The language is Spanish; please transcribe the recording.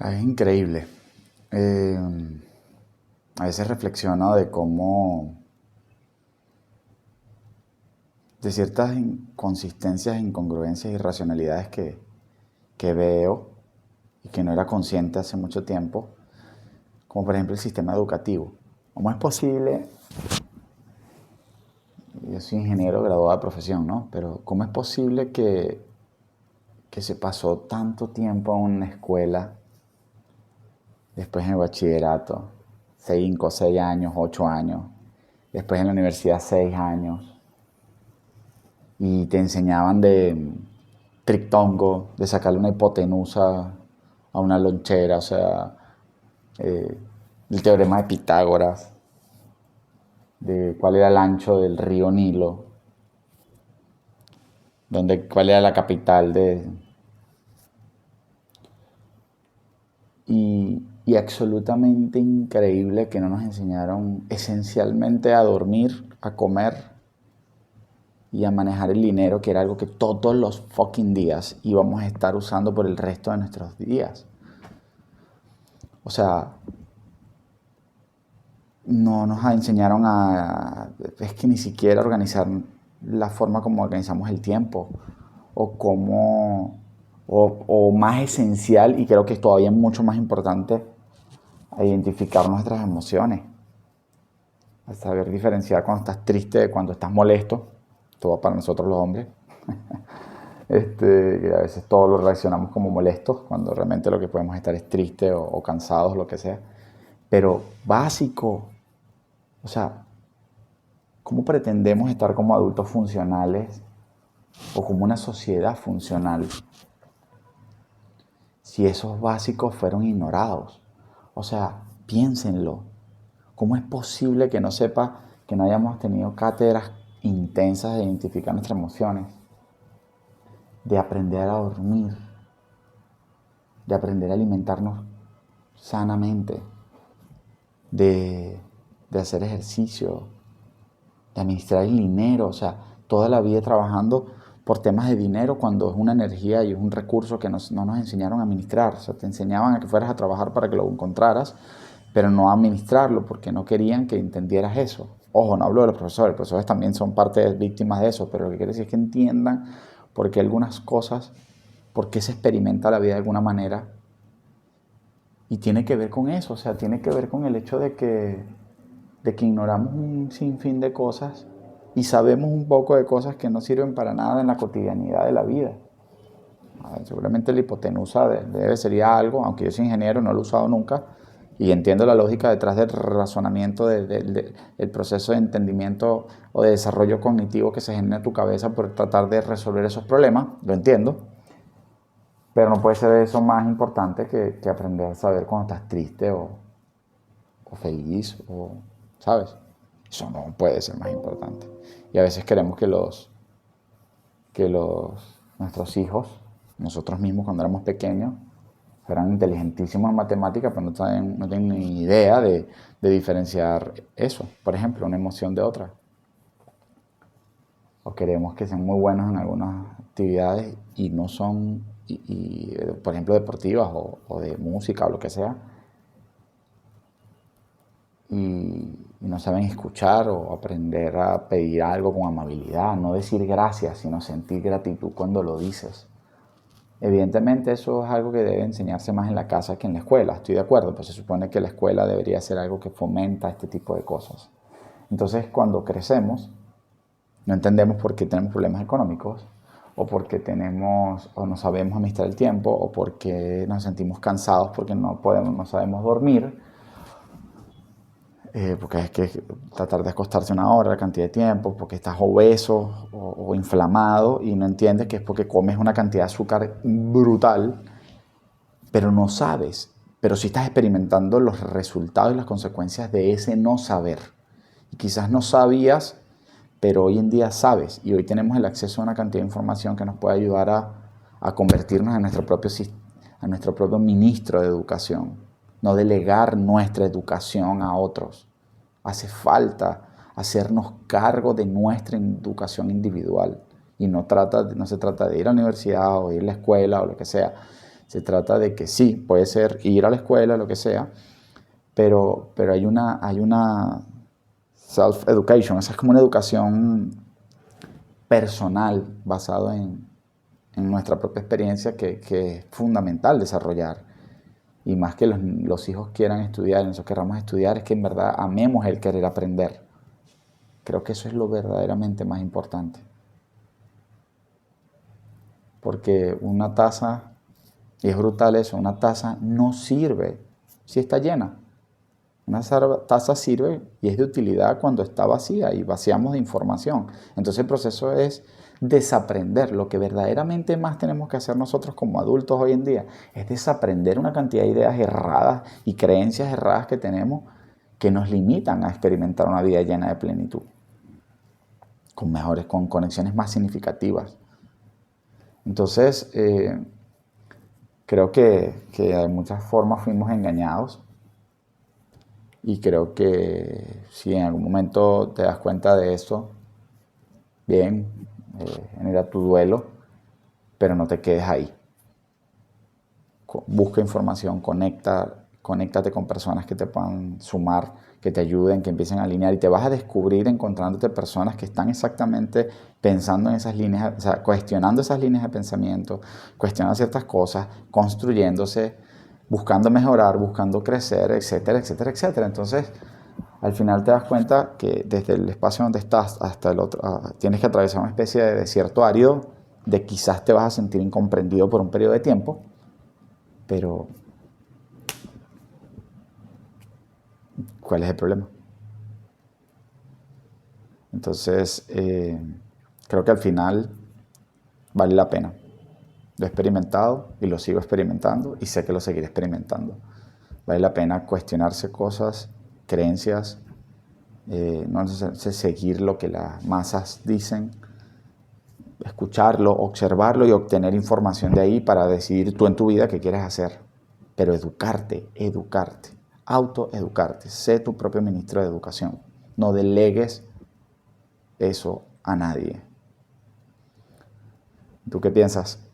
Es increíble. Eh, a veces reflexiono de cómo, de ciertas inconsistencias, incongruencias y irracionalidades que veo y que no era consciente hace mucho tiempo, como por ejemplo el sistema educativo. ¿Cómo es posible? Yo soy ingeniero graduado de profesión, ¿no? Pero ¿cómo es posible que se pasó tanto tiempo en una escuela, después en el bachillerato, 5, 6 años, 8 años, después en la universidad 6 años, y te enseñaban de triptongo, de sacarle una hipotenusa a una lonchera, o sea, eh, el teorema de Pitágoras, de cuál era el ancho del río Nilo, cuál era la capital de... Y absolutamente increíble que no nos enseñaron esencialmente a dormir, a comer y a manejar el dinero, que era algo que todos los fucking días íbamos a estar usando por el resto de nuestros días. O sea, no nos enseñaron es que ni siquiera organizar la forma como organizamos el tiempo, o cómo, o más esencial, y creo que es todavía mucho más importante, a identificar nuestras emociones, a saber diferenciar cuando estás triste de cuando estás molesto. Todo para nosotros los hombres. Y a veces todo lo reaccionamos como molestos, cuando realmente lo que podemos estar es triste o cansados, lo que sea. Pero básico, o sea, ¿cómo pretendemos estar como adultos funcionales o como una sociedad funcional si esos básicos fueron ignorados? O sea, piénsenlo. ¿Cómo es posible que no sepa, que no hayamos tenido cátedras intensas de identificar nuestras emociones, de aprender a dormir, de aprender a alimentarnos sanamente, de, de hacer ejercicio, de administrar el dinero? O sea, toda la vida trabajando por temas de dinero, cuando es una energía y es un recurso que no nos enseñaron a administrar. O sea, te enseñaban a que fueras a trabajar para que lo encontraras, pero no a administrarlo, porque no querían que entendieras eso. Ojo, no hablo de los profesores también son parte de víctimas de eso, pero lo que quiero decir es que entiendan por qué algunas cosas, por qué se experimenta la vida de alguna manera, y tiene que ver con eso. O sea, tiene que ver con el hecho de que ignoramos un sinfín de cosas y sabemos un poco de cosas que no sirven para nada en la cotidianidad de la vida. Seguramente la hipotenusa sería algo, aunque yo soy ingeniero, no lo he usado nunca, y entiendo la lógica detrás del razonamiento, del proceso de entendimiento o de desarrollo cognitivo que se genera en tu cabeza por tratar de resolver esos problemas, lo entiendo, pero no puede ser eso más importante que aprender a saber cuando estás triste o feliz, ¿sabes? Eso no puede ser más importante. Y a veces queremos que nuestros hijos, nosotros mismos cuando éramos pequeños, fueran inteligentísimos en matemáticas, pero no tienen ni idea de diferenciar eso, por ejemplo, una emoción de otra. O queremos que sean muy buenos en algunas actividades y no son, por ejemplo, deportivas o de música o lo que sea, y no saben escuchar o aprender a pedir algo con amabilidad, no decir gracias, sino sentir gratitud cuando lo dices. Evidentemente eso es algo que debe enseñarse más en la casa que en la escuela, estoy de acuerdo, pues se supone que la escuela debería ser algo que fomenta este tipo de cosas. Entonces cuando crecemos, no entendemos por qué tenemos problemas económicos, o porque o no sabemos administrar el tiempo, o porque nos sentimos cansados porque no sabemos dormir, porque es que tratar de acostarse una hora, la cantidad de tiempo, porque estás obeso o inflamado y no entiendes que es porque comes una cantidad de azúcar brutal, pero no sabes, pero sí estás experimentando los resultados y las consecuencias de ese no saber. Y quizás no sabías, pero hoy en día sabes, y hoy tenemos el acceso a una cantidad de información que nos puede ayudar a convertirnos en nuestro propio ministro de educación, no delegar nuestra educación a otros. Hace falta hacernos cargo de nuestra educación individual, y no se trata de ir a la universidad o ir a la escuela o lo que sea, Se trata de que sí, puede ser ir a la escuela, lo que sea, pero hay una self-education, esa es como una educación personal basado en nuestra propia experiencia que es fundamental desarrollar. Y más que los hijos quieran estudiar, nosotros queramos estudiar, es que en verdad amemos el querer aprender. Creo que eso es lo verdaderamente más importante. Porque una taza, y es brutal eso, una taza no sirve si está llena. Una taza sirve y es de utilidad cuando está vacía y vaciamos de información. Entonces el proceso es desaprender. Lo que verdaderamente más tenemos que hacer nosotros como adultos hoy en día es desaprender una cantidad de ideas erradas y creencias erradas que tenemos que nos limitan a experimentar una vida llena de plenitud, con conexiones más significativas. Entonces, creo que de muchas formas fuimos engañados. Y creo que si en algún momento te das cuenta de eso, bien, genera tu duelo, pero no te quedes ahí. Busca información, conéctate con personas que te puedan sumar, que te ayuden, que empiecen a alinear y te vas a descubrir encontrándote personas que están exactamente pensando en esas líneas, o sea, cuestionando esas líneas de pensamiento, cuestionando ciertas cosas, construyéndose, buscando mejorar, buscando crecer, etcétera, etcétera, etcétera. Entonces, al final te das cuenta que desde el espacio donde estás hasta el otro, tienes que atravesar una especie de desierto árido, de quizás te vas a sentir incomprendido por un periodo de tiempo, pero ¿cuál es el problema? Entonces, creo que al final vale la pena. Lo he experimentado y lo sigo experimentando y sé que lo seguiré experimentando. Vale la pena cuestionarse cosas, creencias, no necesariamente seguir lo que las masas dicen, escucharlo, observarlo y obtener información de ahí para decidir tú en tu vida qué quieres hacer. Pero educarte, autoeducarte, sé tu propio ministro de educación. No delegues eso a nadie. ¿Tú qué piensas?